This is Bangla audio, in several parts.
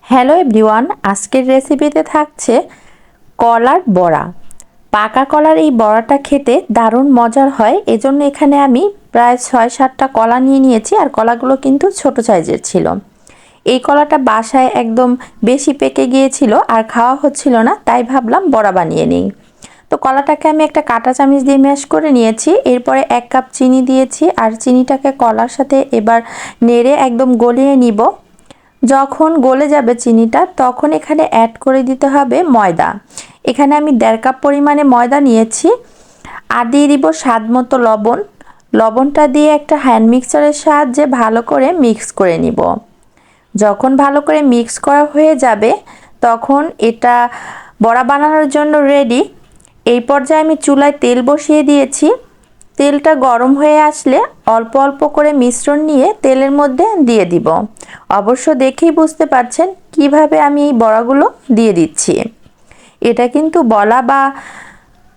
হ্যালো এভরিওয়ান, আজকের রেসিপিতে থাকছে কলার বড়া। পাকা কলার এই বড়াটা খেতে দারুণ মজার হয়। এজন্য এখানে আমি প্রায় ৬-৭টা কলা নিয়ে নিয়েছি, আর কলাগুলো কিন্তু ছোট সাইজের ছিল। এই কলাটা বাসায় একদম বেশি পেকে গিয়েছিল আর খাওয়া হচ্ছিল না, তাই ভাবলাম বড়া বানিয়ে নিই। তো কলাটাকে আমি একটা কাঁটা চামচ দিয়ে ম্যাশ করে নিয়েছি। এরপরে ১ কাপ চিনি দিয়েছি, আর চিনিটাকে কলার সাথে এবার নেড়ে একদম গলিয়ে নিব। যখন গলে যাবে চিনিটা, তখন এখানে অ্যাড করে দিতে হবে ময়দা। এখানে আমি ১.৫ কাপ পরিমাণে ময়দা নিয়েছি। আর দিয়ে দিব স্বাদ মতো লবণ। লবণটা দিয়ে একটা হ্যান্ড মিক্সারের সাহায্যে ভালো করে মিক্স করে নিব। যখন ভালো করে মিক্স করা হয়ে যাবে, তখন এটা বড়া বানানোর জন্য রেডি। এই পর্যায়ে আমি চুলায় তেল বসিয়ে দিয়েছি। তেলটা গরম হয়ে আসলে অল্প অল্প করে মিশ্রণ নিয়ে তেলের মধ্যে দিয়ে দিব। অবশ্য দেখেই বুঝতে পারছেন কিভাবে আমি এই বড়াগুলো দিয়ে দিচ্ছি। এটা কিন্তু বলা বা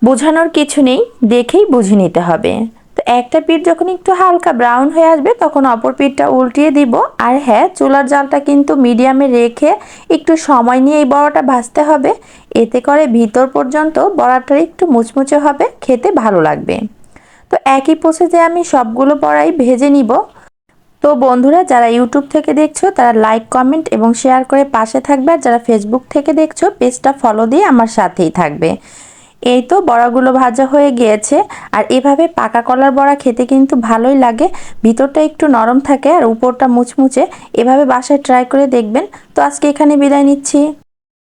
বোঝানোর কিছু নেই, দেখেই বুঝে নিতে হবে। তো একটা পিঠ যখন একটু হালকা ব্রাউন হয়ে আসবে, তখন অপর পিঠটা উল্টিয়ে দিব। আর হ্যাঁ, চুলার জালটা কিন্তু মিডিয়ামে রেখে একটু সময় নিয়ে এই বড়াটা ভাজতে হবে। এতে করে ভিতর পর্যন্ত বড়াটা একটু মুচমুচে হবে, খেতে ভালো লাগবে। তো একই প্রসেসে আমি সবগুলো বড়াই ভেজে নিব। তো বন্ধুরা, যারা ইউটিউব থেকে দেখছো তারা লাইক, কমেন্ট এবং শেয়ার করে পাশে থাকবে, আর যারা ফেসবুক থেকে দেখছো পেজটা ফলো দিয়ে আমার সাথেই থাকবে। এই তো বড়াগুলো ভাজা হয়ে গিয়েছে। আর এভাবে পাকা কলার বড়া খেতে কিন্তু ভালোই লাগে, ভিতরটা একটু নরম থাকে আর উপরটা মুচমুচে। এভাবে বাসায় ট্রাই করে দেখবেন। তো আজকে এখানে বিদায় নিচ্ছি।